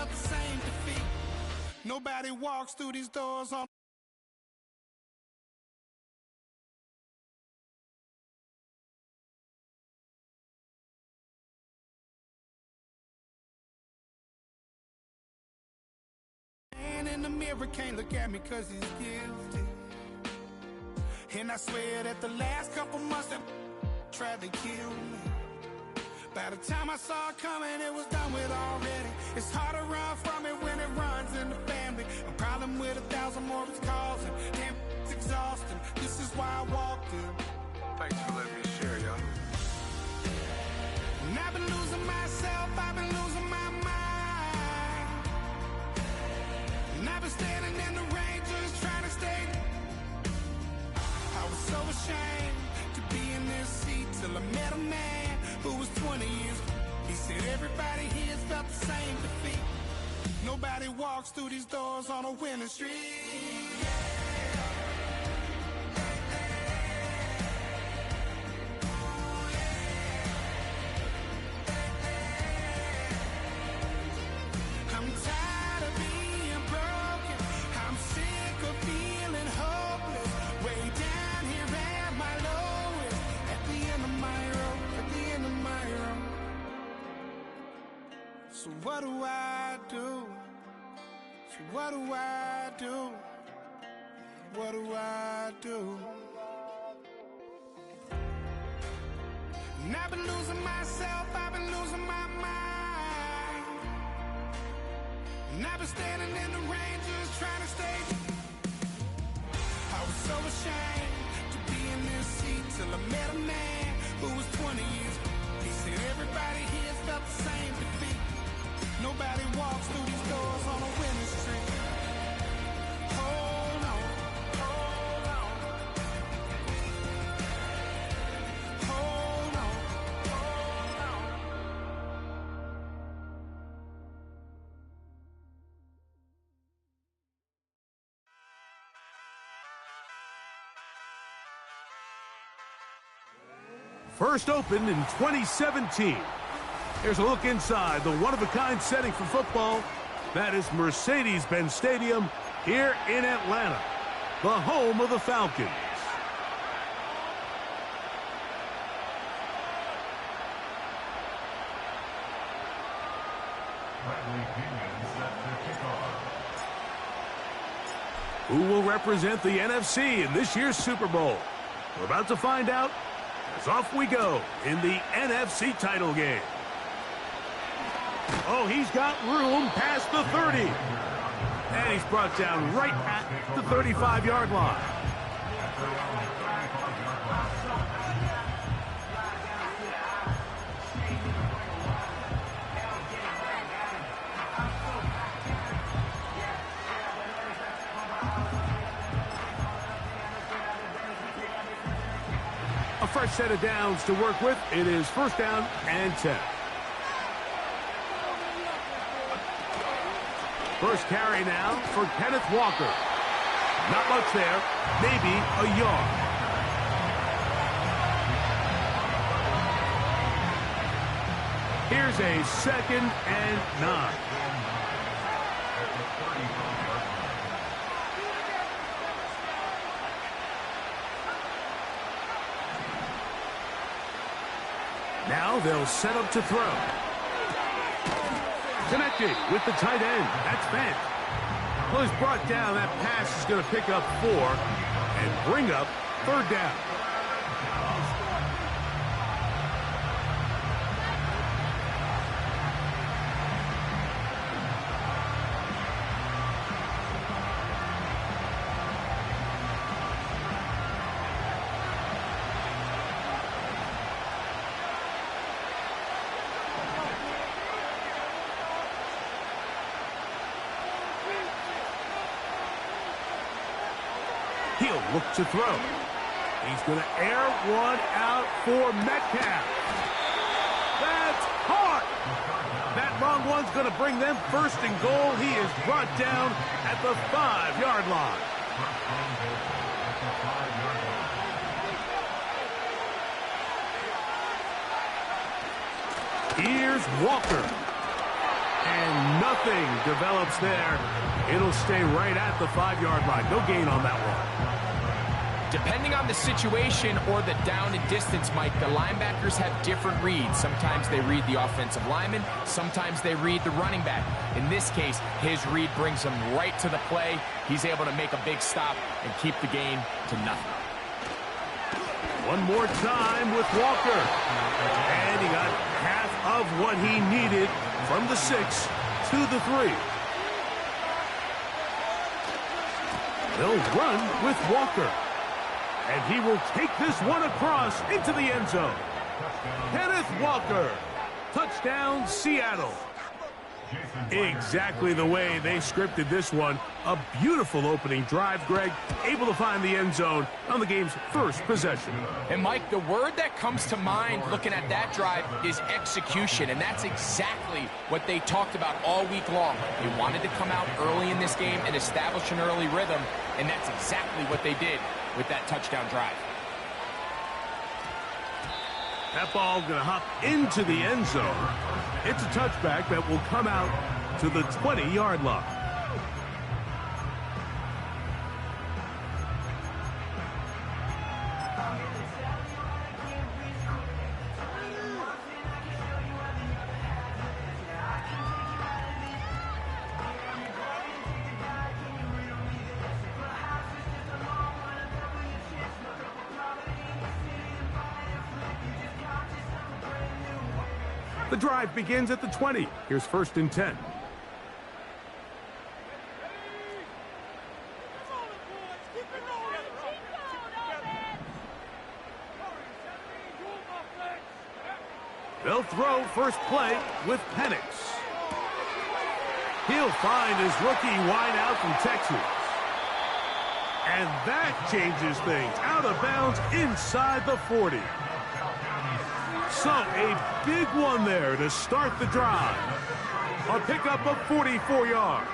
felt the same defeat. Nobody walks through these doors on man in the mirror can't look at me cause he's guilty. And I swear that the last couple months that tried to kill me, by the time I saw it coming, it was done with already. It's hard to run from it when it runs in the family. A problem with 1,000 more it's causing. Damn, it's exhausting. This is why I walked in. Thanks for letting me share, y'all. And I've been losing myself, I've been losing my mind. And I've been standing in the rain just trying to stay. I was so ashamed to be in this seat till I met a man who was 20 years. He said everybody here's felt the same defeat. Nobody walks through these doors on a winning streak. I'm tired of being broken. I'm sick of feeling hopeless. Way down here at my lowest. At the end of my road, at the end of my road. So what do I do? So what do I do? What do I do? And I've been losing myself, I've been losing my mind. And I've been standing in the rain just trying to stay. I was so ashamed to be in this seat till I met a man who was 20 years. He said everybody here's felt the same defeat. Nobody walks through these doors on a winning streak. Hold on, hold on. Hold on, hold on. First opened in 2017. Here's a look inside the one-of-a-kind setting for football. That is Mercedes-Benz Stadium here in Atlanta, the home of the Falcons. Who will represent the NFC in this year's Super Bowl? We're about to find out as off we go in the NFC title game. Oh, he's got room past the 30. And he's brought down right at the 35-yard line. A fresh set of downs to work with. It is first down and 10. First carry now for Kenneth Walker. Not much there, maybe a yard. Here's a 2nd and 9. Now they'll set up to throw. Connected with the tight end. That's Fant. Well, he's brought down. That pass is going to pick up 4 and bring up 3rd down. He'll look to throw. He's going to air one out for Metcalf. That's hard. That long one's going to bring them first and goal. He is brought down at the 5-yard line. Here's Walker. And nothing develops there. It'll stay right at the 5-yard line. No gain on that one. Depending on the situation or the down and distance, Mike, the linebackers have different reads. Sometimes they read the offensive lineman. Sometimes they read the running back. In this case, his read brings him right to the play. He's able to make a big stop and keep the gain to nothing. One more time with Walker. And he got half of what he needed from the 6 to the 3. They'll run with Walker. And he will take this one across into the end zone. Kenneth Walker. Touchdown, Seattle. Exactly the way they scripted this one. A beautiful opening drive, Greg. Able to find the end zone on the game's first possession. And, Mike, the word that comes to mind looking at that drive is execution. And that's exactly what they talked about all week long. They wanted to come out early in this game and establish an early rhythm. And that's exactly what they did with that touchdown drive. That ball going to hop into the end zone. It's a touchback that will come out to the 20-yard line. The drive begins at the 20. Here's 1st and 10. They'll throw first play with Penix. He'll find his rookie wideout from Texas. And that changes things. Out of bounds inside the 40. So a big one there to start the drive. A pickup of 44 yards.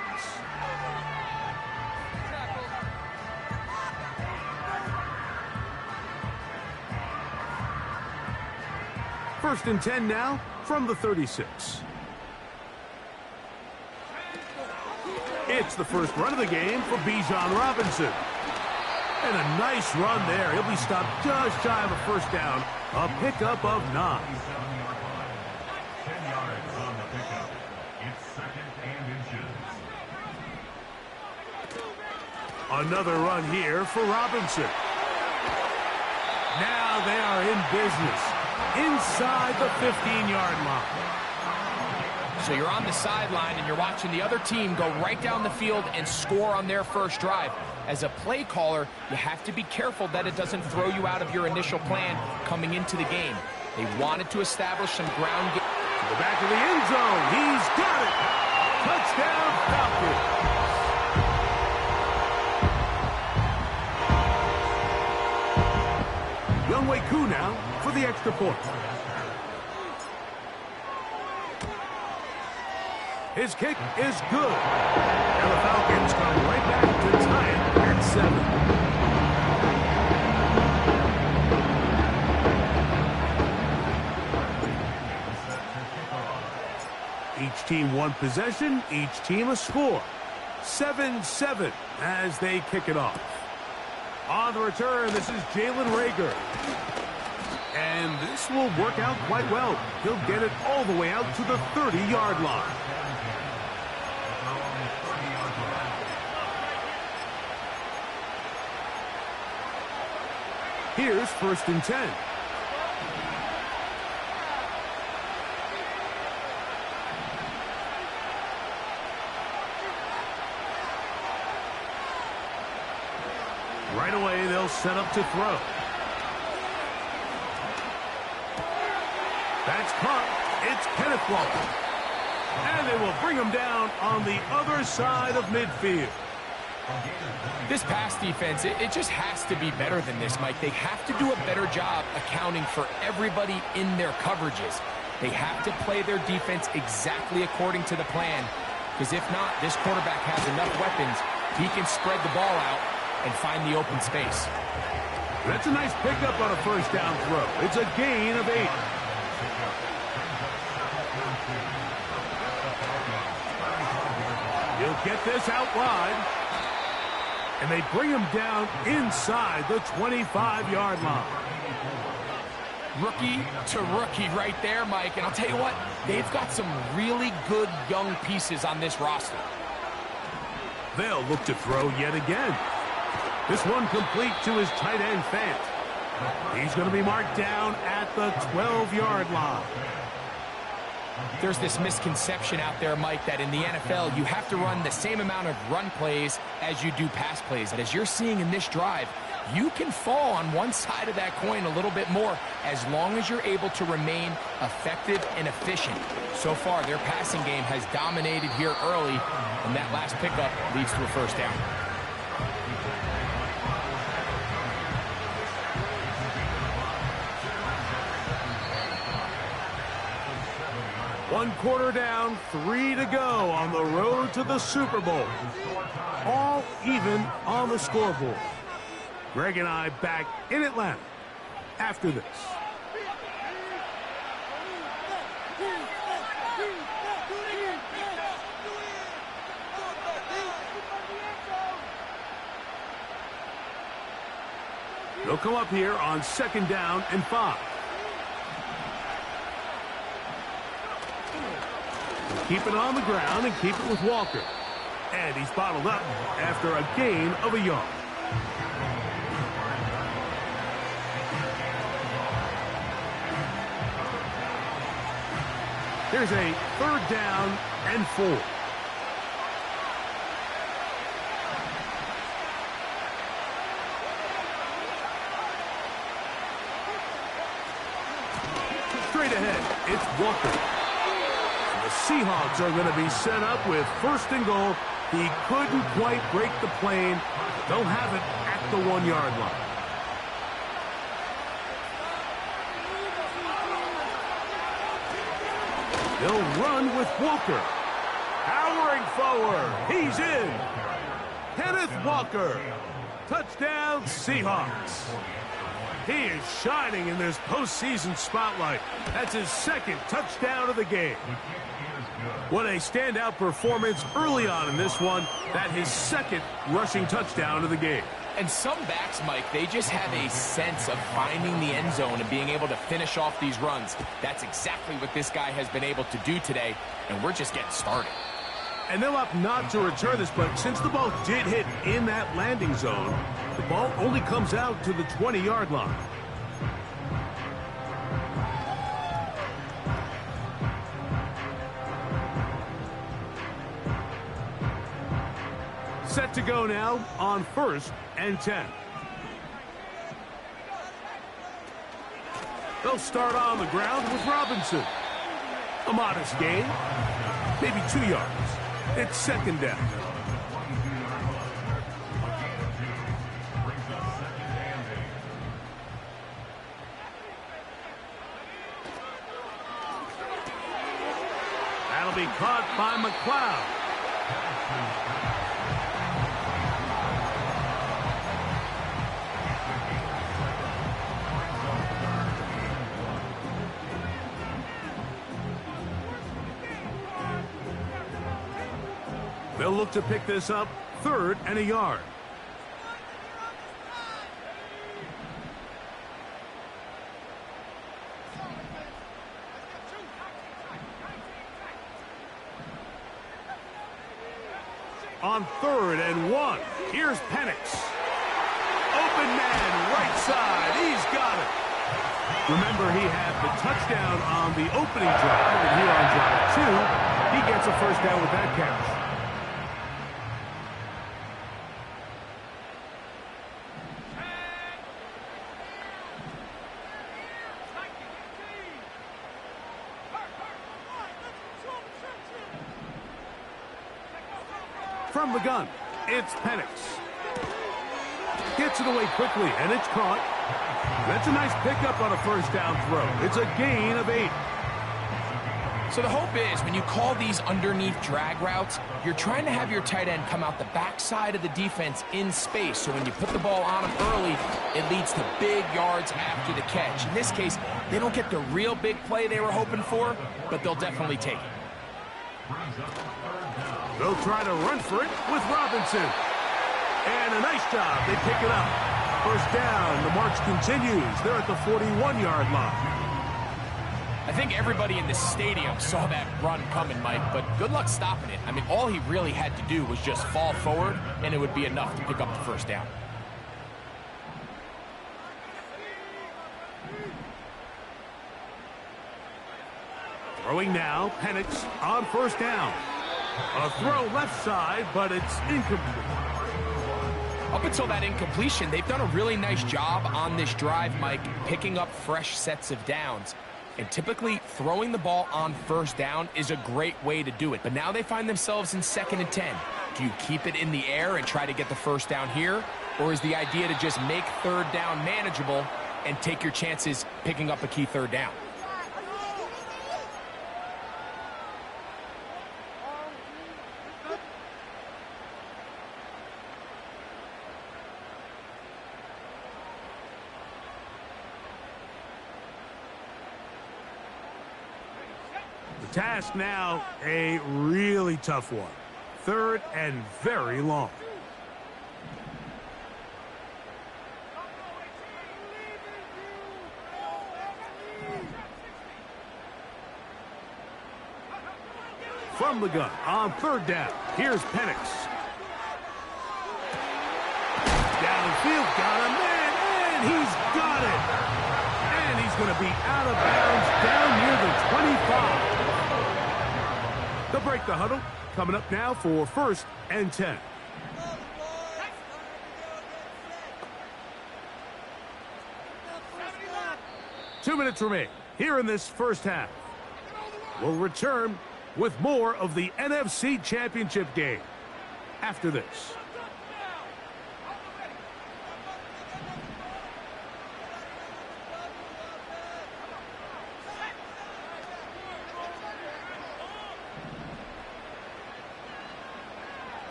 First and 10 now from the 36. It's the first run of the game for Bijan Robinson. And a nice run there. He'll be stopped just shy of a first down. A pickup of 9. 10 yards on the pickup. It's 2nd and inches. Another run here for Robinson. Now they are in business. Inside the 15-yard line. So you're on the sideline and you're watching the other team go right down the field and score on their first drive. As a play caller, you have to be careful that it doesn't throw you out of your initial plan coming into the game. They wanted to establish some ground game. To the back of the end zone. He's got it. Touchdown, Falcons. Younghoe Koo now for the extra point. His kick is good. And the Falcons come right back to tie it at 7. Each team one possession, each team a score. 7-7 as they kick it off. On the return, this is Jalen Reagor. And this will work out quite well. He'll get it all the way out to the 30-yard line. Here's 1st and 10. Right away, they'll set up to throw. That's caught. It's Kenneth Walker. And they will bring him down on the other side of midfield. This pass defense, it just has to be better than this, Mike. They have to do a better job accounting for everybody in their coverages. They have to play their defense exactly according to the plan, because if not, this quarterback has enough weapons. He can spread the ball out and find the open space. That's a nice pickup on a first down throw. It's a gain of 8. He'll get this out wide. And they bring him down inside the 25-yard line. Rookie to rookie right there, Mike. And I'll tell you what, they've got some really good young pieces on this roster. They'll look to throw yet again. This one complete to his tight end, Fant. He's going to be marked down at the 12-yard line. There's this misconception out there, Mike, that in the NFL, you have to run the same amount of run plays as you do pass plays. And as you're seeing in this drive, you can fall on one side of that coin a little bit more as long as you're able to remain effective and efficient. So far, their passing game has dominated here early, and that last pickup leads to a first down. One quarter down, 3 to go on the road to the Super Bowl. All even on the scoreboard. Greg and I back in Atlanta after this. They'll come up here on 2nd down and 5. Keep it on the ground and keep it with Walker. And he's bottled up after a gain of a yard. Here's a 3rd down and 4. Straight ahead, it's Walker. And the Seahawks are going to be set up with 1st and goal. He couldn't quite break the plane. They'll have it at the 1-yard line. They'll run with Walker. Powering forward. He's in. Kenneth Walker. Touchdown, Seahawks. He is shining in this postseason spotlight. That's his 2nd touchdown of the game. What a standout performance early on in this one. That his 2nd rushing touchdown of the game. And some backs, Mike, they just have a sense of finding the end zone and being able to finish off these runs. That's exactly what this guy has been able to do today, and we're just getting started. And they'll opt not to return this, but since the ball did hit in that landing zone, the ball only comes out to the 20-yard line. Set to go now on 1st and 10. They'll start on the ground with Robinson. A modest gain, maybe 2 yards. It's 2nd down. That'll be caught by McLeod. They'll look to pick this up 3rd and a yard. On 3rd and 1, here's Penix. Open man, right side, he's got it. Remember, he had the touchdown on the opening drive, and here on drive 2, he gets a first down with that catch. From the gun, it's Penix. Gets it away quickly, and it's caught. That's a nice pickup on a first down throw. It's a gain of 8. So the hope is when you call these underneath drag routes, you're trying to have your tight end come out the backside of the defense in space. So when you put the ball on him early, it leads to big yards after the catch. In this case, they don't get the real big play they were hoping for, but they'll definitely take it. They'll try to run for it with Robinson. And a nice job. They pick it up. First down. The march continues. They're at the 41-yard line. I think everybody in the stadium saw that run coming, Mike, but good luck stopping it. I mean, all he really had to do was just fall forward, and it would be enough to pick up the first down. Throwing now, Penix on first down. A throw left side, but it's incomplete. Up until that incompletion, they've done a really nice job on this drive, Mike, picking up fresh sets of downs. And typically, throwing the ball on first down is a great way to do it. But now they find themselves in 2nd and 10. Do you keep it in the air and try to get the first down here? Or is the idea to just make third down manageable and take your chances picking up a key third down? Task now, a really tough one. 3rd and very long. From the gun on 3rd down. Here's Penix. Downfield, got a man, and he's got it. And he's going to be out of bounds down near the 25. They'll break the huddle. Coming up now for 1st and 10. Two minutes remain here in this first half. We'll return with more of the NFC Championship game after this.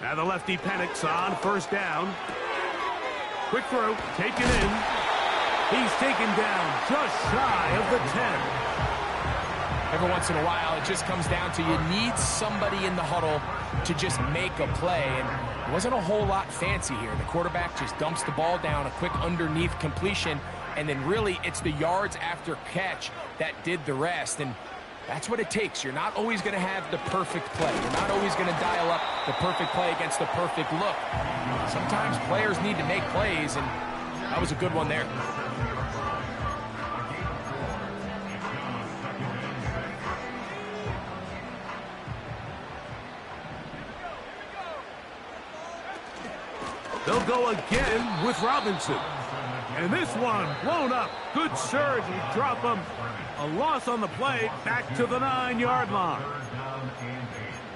Now the lefty Penix on first down. Quick throw, taken in. He's taken down just shy of the 10. Every once in a while, it just comes down to you need somebody in the huddle to just make a play. And it wasn't a whole lot fancy here. The quarterback just dumps the ball down, a quick underneath completion, and then really it's the yards after catch that did the rest. And that's what it takes. You're not always going to have the perfect play. You're not always going to dial up the perfect play against the perfect look. Sometimes players need to make plays, and that was a good one there. They'll go again with Robinson. And this one blown up. Good surge. You drop him. A loss on the play, back to the 9-yard line.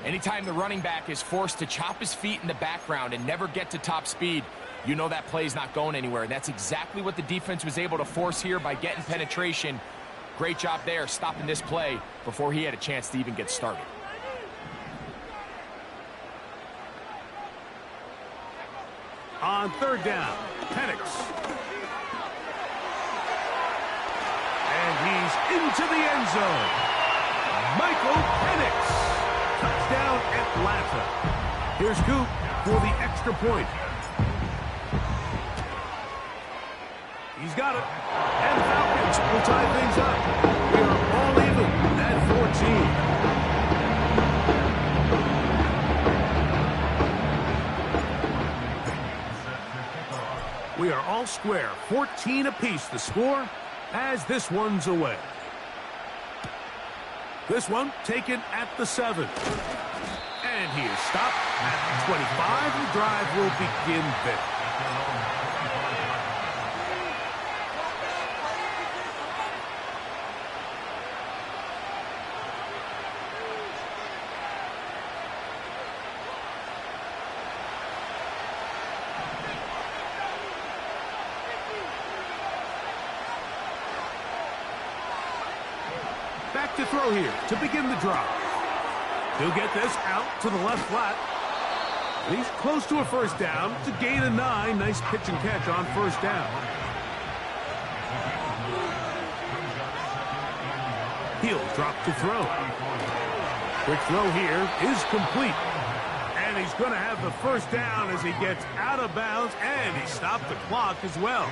Anytime the running back is forced to chop his feet in the background and never get to top speed, you know that play's not going anywhere. And that's exactly what the defense was able to force here by getting penetration. Great job there, stopping this play before he had a chance to even get started. On 3rd down, Penix. And he's into the end zone. Michael Penix. Touchdown, Atlanta. Here's Coop for the extra point. He's got it. And Falcons will tie things up. We are all even at 14. We are all square. 14 apiece the score as this one's away. This one taken at the 7. And he is stopped at the 25. The drive will begin there. Back to throw here to begin the drive. He'll get this out to the left flat. He's close to a first down to gain a 9. Nice pitch and catch on first down. He'll drop to throw. Quick throw here is complete. And he's going to have the first down as he gets out of bounds, and he stopped the clock as well.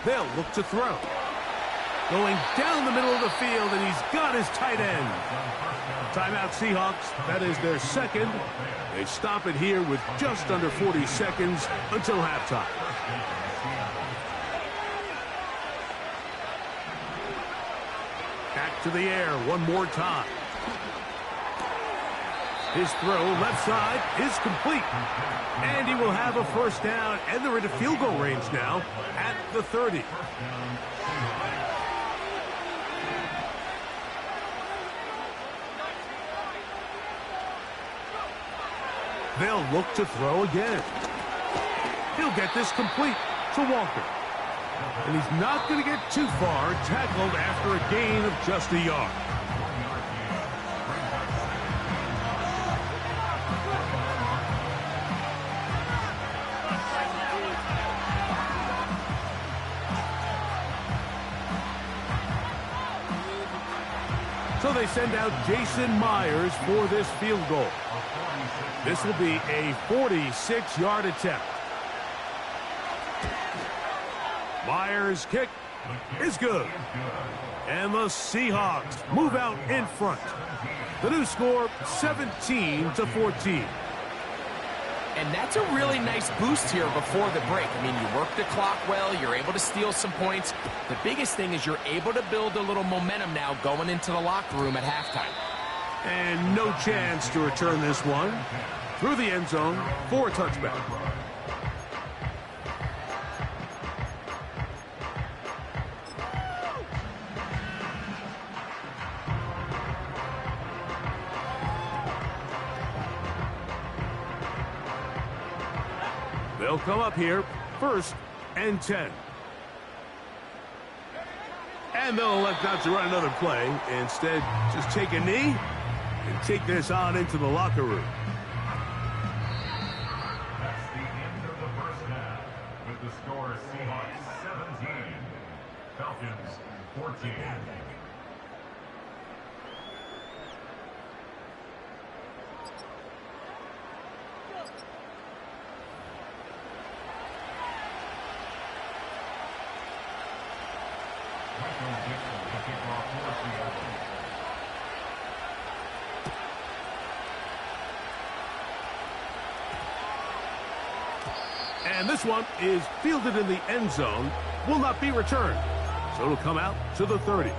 They'll look to throw. Going down the middle of the field, and he's got his tight end. Timeout Seahawks. That is their second. They stop it here with just under 40 seconds until halftime. Back to the air one more time. His throw left side is complete. And he will have a first down, and they're into field goal range now at the 30. They'll look to throw again. He'll get this complete to Walker. And he's not going to get too far, tackled after a gain of just a yard. So they send out Jason Myers for this field goal. This will be a 46-yard attempt. Myers' kick is good. And the Seahawks move out in front. The new score, 17-14. And that's a really nice boost here before the break. I mean, you work the clock well. You're able to steal some points. The biggest thing is you're able to build a little momentum now going into the locker room at halftime. And no chance to return this one. Through the end zone for a touchback. They'll come up here, 1st and 10. And they'll elect not to run another play. Instead, just take a knee and take this on into the locker room. That's the end of the first half. With the score, Seahawks 17, Falcons 14. And this one is fielded in the end zone, will not be returned. So it'll come out to the 30.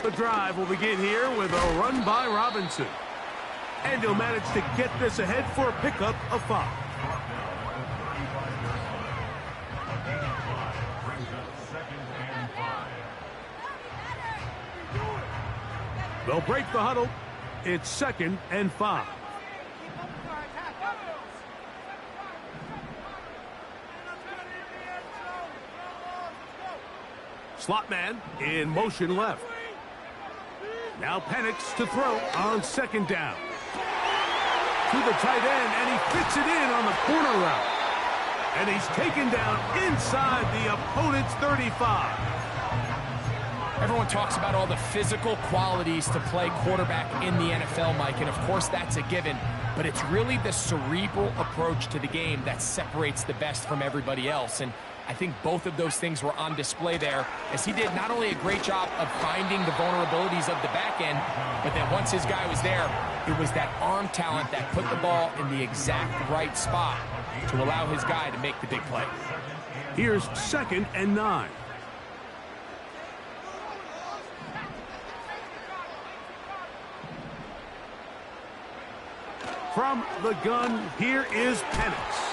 The drive will begin here with a run by Robinson. And he'll manage to get this ahead for a pickup of 5. They'll break the huddle. It's 2nd and 5. Slot man in motion left. Now Penix to throw on 2nd down. To the tight end, and he fits it in on the corner route. And he's taken down inside the opponent's 35. Everyone talks about all the physical qualities to play quarterback in the NFL, Mike, and of course that's a given, but it's really the cerebral approach to the game that separates the best from everybody else, and I think both of those things were on display there, as he did not only a great job of finding the vulnerabilities of the back end, but then once his guy was there, it was that arm talent that put the ball in the exact right spot to allow his guy to make the big play. Here's 2nd and 9. From the gun, here is Penix.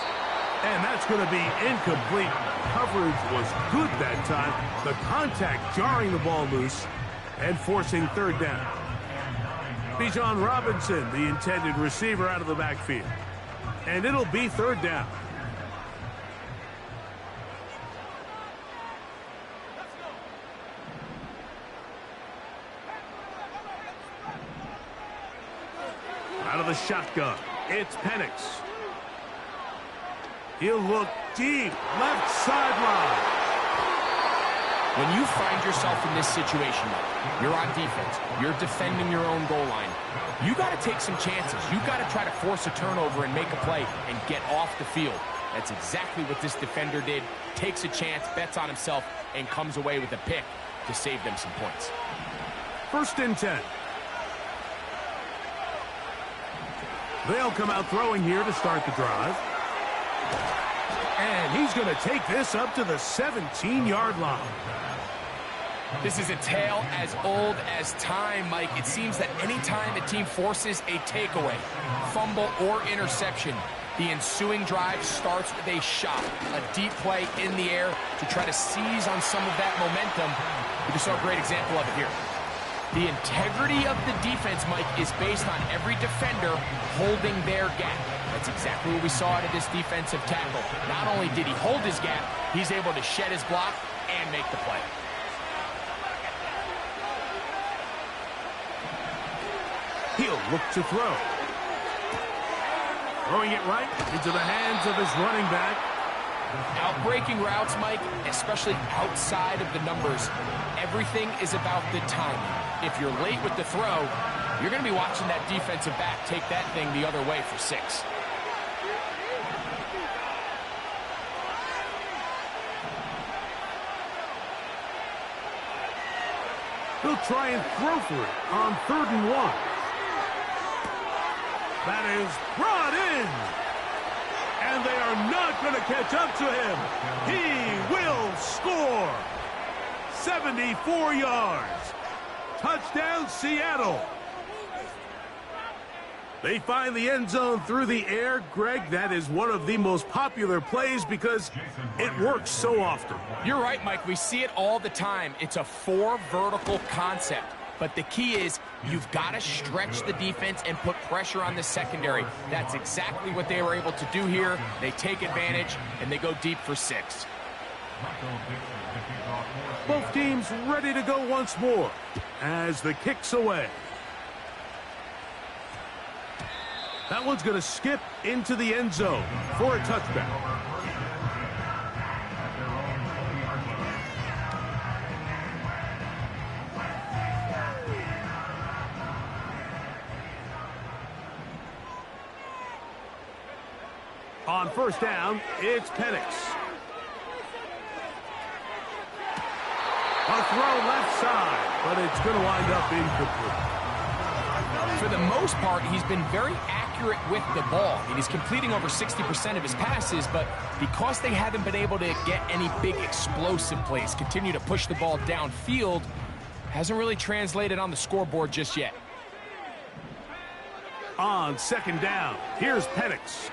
And that's going to be incomplete. Coverage was good that time. The contact jarring the ball loose and forcing third down. Bijan Robinson, the intended receiver, out of the backfield. And it'll be third down. Out of the shotgun, it's Penix. He'll look deep, left sideline. When you find yourself in this situation, you're on defense, you're defending your own goal line, you got to take some chances. You got to try to force a turnover and make a play and get off the field. That's exactly what this defender did. Takes a chance, bets on himself, and comes away with a pick to save them some points. 1st and 10. They'll come out throwing here to start the drive. And he's going to take this up to the 17-yard line. This is a tale as old as time, Mike. It seems that any time a team forces a takeaway, fumble, or interception, the ensuing drive starts with a shot, a deep play in the air to try to seize on some of that momentum. We just saw a great example of it here. The integrity of the defense, Mike, is based on every defender holding their gap. That's exactly what we saw out of this defensive tackle. Not only did he hold his gap, he's able to shed his block and make the play. He'll look to throw. Throwing it right into the hands of his running back. Outbreaking routes, Mike, especially outside of the numbers, everything is about the timing. If you're late with the throw, you're going to be watching that defensive back take that thing the other way for 6. He'll try and throw for it on 3rd and 1. That is brought in. And they are not going to catch up to him. He will score. 74 yards. Touchdown, Seattle. They find the end zone through the air. Greg, that is one of the most popular plays because it works so often. You're right, Mike. We see it all the time. It's a 4 vertical concept. But the key is you've got to stretch the defense and put pressure on the secondary. That's exactly what they were able to do here. They take advantage, and they go deep for 6. Both teams ready to go once more as the kick's away. That one's going to skip into the end zone for a touchback. On 1st down, it's Penix. A throw left side, but it's going to wind up incomplete. For the most part, he's been very accurate with the ball. I mean, he's completing over 60% of his passes, but because they haven't been able to get any big explosive plays, continue to push the ball downfield, hasn't really translated on the scoreboard just yet. On 2nd down, here's Penix.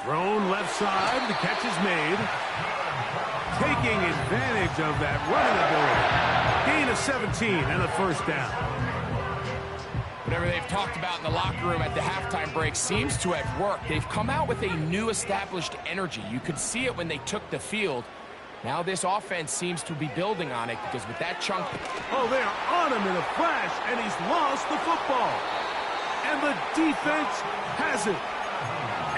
Thrown left side, the catch is made. Taking advantage of that running ability. Gain of 17 and a 1st down. Whatever they've talked about in the locker room at the halftime break seems to have worked. They've come out with a new established energy. You could see it when they took the field. Now this offense seems to be building on it because with that chunk... Oh, they're on him in a flash, and he's lost the football. And the defense has it.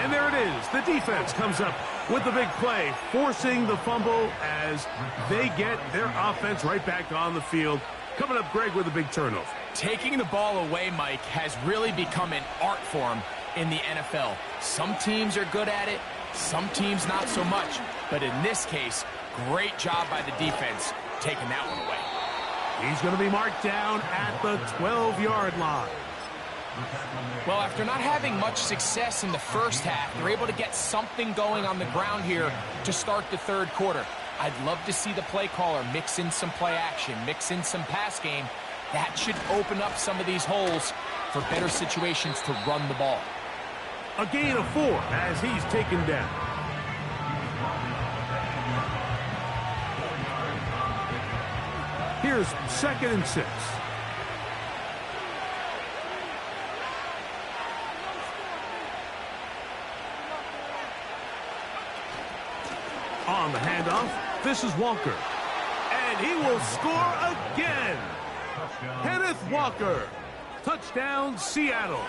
And there it is. The defense comes up with the big play, forcing the fumble as they get their offense right back on the field. Coming up, Greg, with a big turnover. Taking the ball away, Mike, has really become an art form in the NFL. Some teams are good at it, some teams not so much. But in this case, great job by the defense taking that one away. He's going to be marked down at the 12-yard line. Well, after not having much success in the first half, they're able to get something going on the ground here to start the 3rd quarter. I'd love to see the play caller mix in some play action, mix in some pass game. That should open up some of these holes for better situations to run the ball. A gain of 4 as he's taken down. Here's 2nd and 6. On the handoff, this is Walker. And he will score again. Kenneth Walker. Touchdown, Seattle.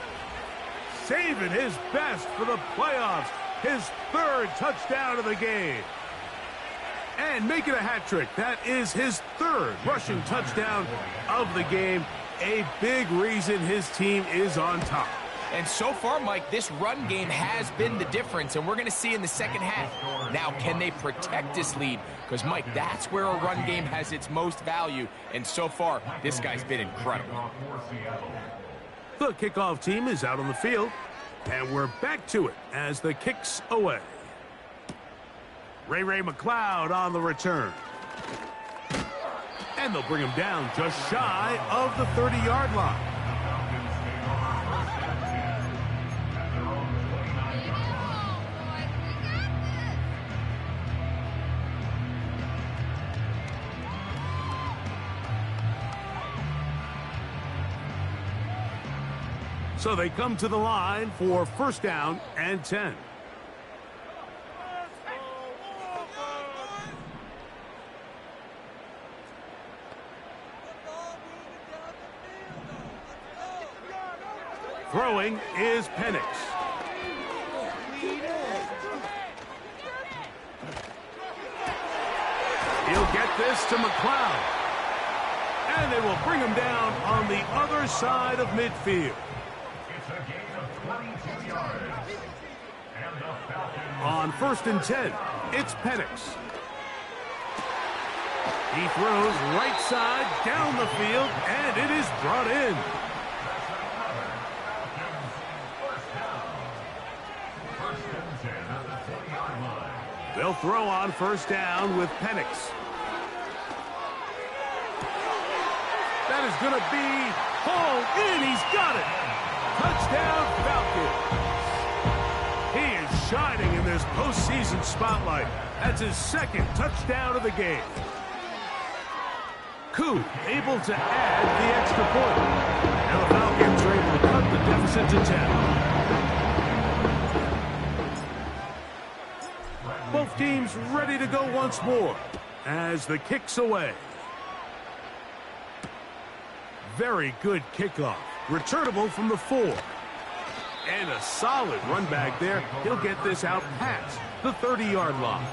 Saving his best for the playoffs. His 3rd touchdown of the game. And making a hat trick. That is his 3rd rushing touchdown of the game. A big reason his team is on top. And so far, Mike, this run game has been the difference, and we're going to see in the second half. Now, can they protect this lead? Because, Mike, that's where a run game has its most value, and so far, this guy's been incredible. The kickoff team is out on the field, and we're back to it as the kick's away. Ray McLeod on the return. And they'll bring him down just shy of the 30-yard line. So they come to the line for 1st down and 10. Throwing is Penix. He'll get this to McLeod. And they will bring him down on the other side of midfield. On 1st and 10, it's Penix. He throws right side down the field, and it is brought in. They'll throw on 1st down with Penix. That is going to be hauled in. He's got it. Touchdown, Falcons. He is shining in this postseason spotlight. That's his 2nd touchdown of the game. Koo able to add the extra point. And the Falcons are able to cut the deficit to 10. Both teams ready to go once more as the kick's away. Very good kickoff. Returnable from the 4. And a solid run back there. He'll get this out past the 30-yard line.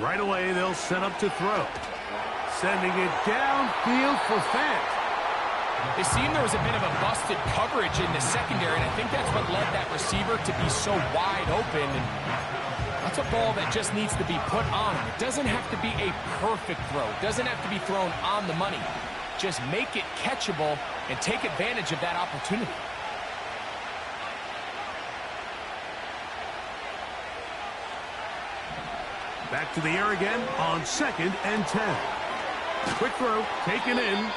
Right away, they'll set up to throw. Sending it downfield for Fant. It seemed there was a bit of a busted coverage in the secondary, and I think that's what led that receiver to be so wide open. And that's a ball that just needs to be put on. It doesn't have to be a perfect throw. It doesn't have to be thrown on the money. Just make it catchable and take advantage of that opportunity. Back to the air again on 2nd and 10. Quick throw, taken in.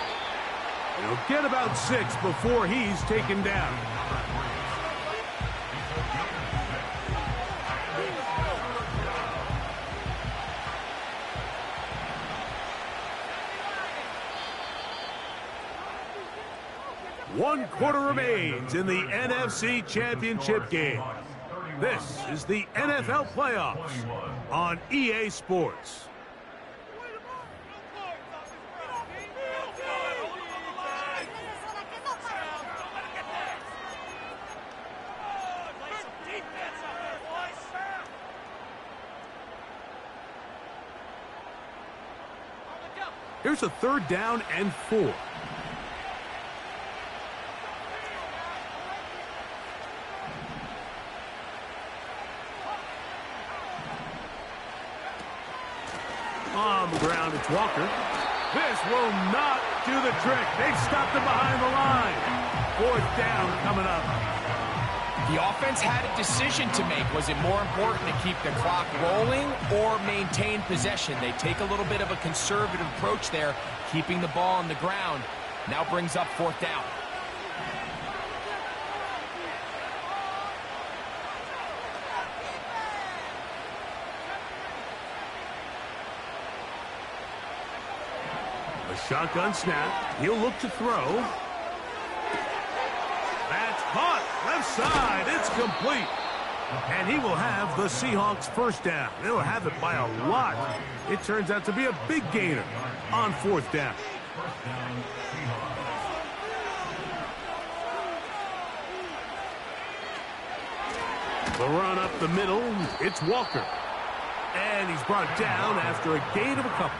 He'll get about 6 before he's taken down. One quarter remains in the NFC Championship game. This is the NFL playoffs on EA Sports. Here's a 3rd down and 4. On the ground, it's Walker. This will not do the trick. They've stopped him behind the line. 4th down coming up. The offense had a decision to make. Was it more important to keep the clock rolling or maintain possession? They take a little bit of a conservative approach there, keeping the ball on the ground. Now brings up 4th down. A shotgun snap. He'll look to throw. That's caught. Left side. It's complete. And he will have the Seahawks 1st down. They'll have it by a lot. It turns out to be a big gainer on 4th down. The run up the middle. It's Walker. And he's brought down after a gain of a couple.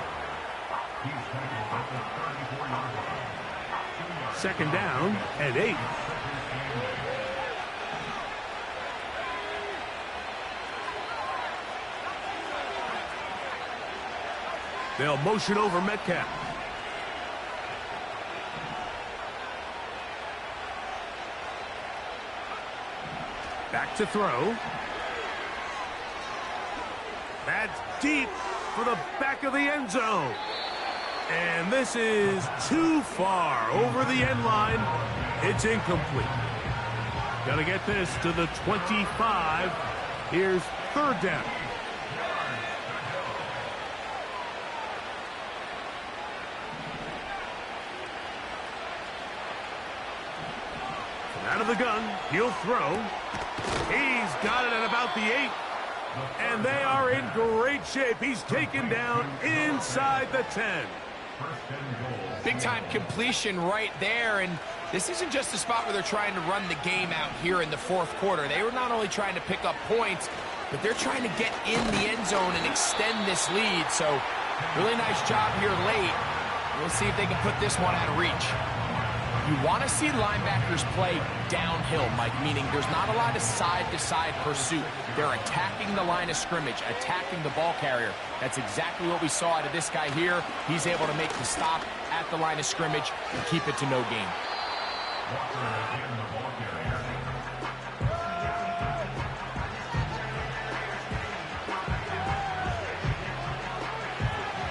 2nd down and 8. They'll motion over Metcalf. Back to throw. That's deep for the back of the end zone. And this is too far over the end line. It's incomplete. Got to get this to the 25. Here's 3rd down. Out of the gun, he'll throw. He's got it at about the 8. And they are in great shape. He's taken down inside the 10. Big-time completion right there, and this isn't just a spot where they're trying to run the game out here in the 4th quarter. They were not only trying to pick up points, but they're trying to get in the end zone and extend this lead. So, really nice job here late. We'll see if they can put this one out of reach. You want to see linebackers play downhill, Mike, meaning there's not a lot of side-to-side pursuit. They're attacking the line of scrimmage, attacking the ball carrier. That's exactly what we saw out of this guy here. He's able to make the stop at the line of scrimmage and keep it to no gain.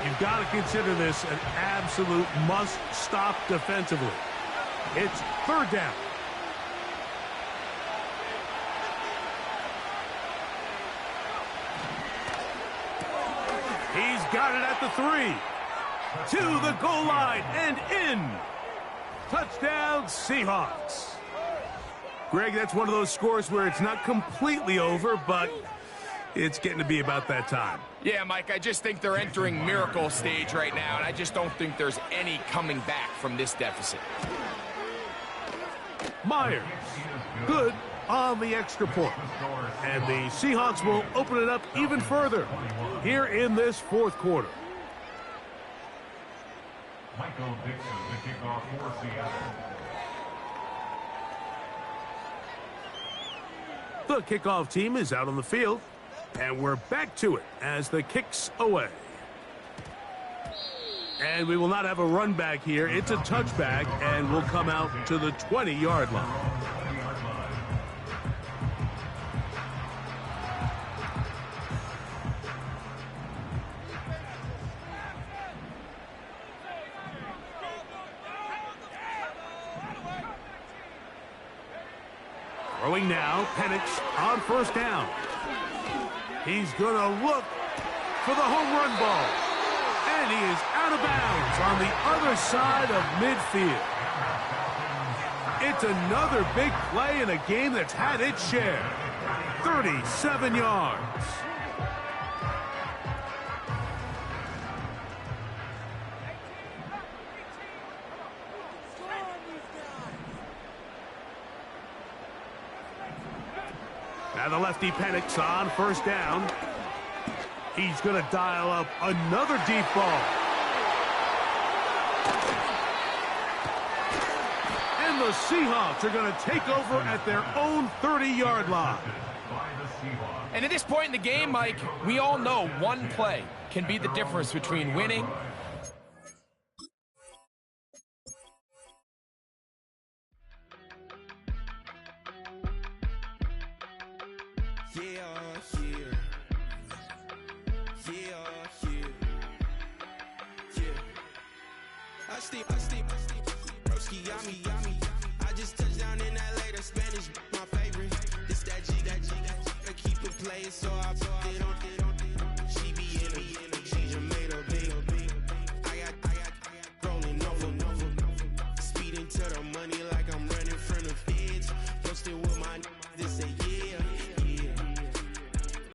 You've got to consider this an absolute must-stop defensively. It's 3rd down. He's got it at the 3. To the goal line and in. Touchdown, Seahawks. Greg, that's one of those scores where it's not completely over, but it's getting to be about that time. Yeah, Mike, I just think they're entering miracle stage right now, and I just don't think there's any coming back from this deficit. Myers, good on the extra point. And the Seahawks will open it up even further here in this 4th quarter. Michael Dixon, the kickoff for Seattle. The kickoff team is out on the field, and we're back to it as the kick's away. And we will not have a run back here. It's a touchback, and we'll come out to the 20-yard line. Throwing now, Penix on 1st down. He's going to look for the home run ball. And he is out of bounds on the other side of midfield. It's another big play in a game that's had its share. 37 yards. Now the lefty Penix on 1st down. He's going to dial up another deep ball. And the Seahawks are going to take over at their own 30-yard line. And at this point in the game, Mike, we all know one play can be the difference between winning Broski, yummy. I just touched down in LA, the Spanish, my favorite. This that G. I keep it playing, so I put it on. She be in it, she just made a big. I got rolling over. Speeding to the money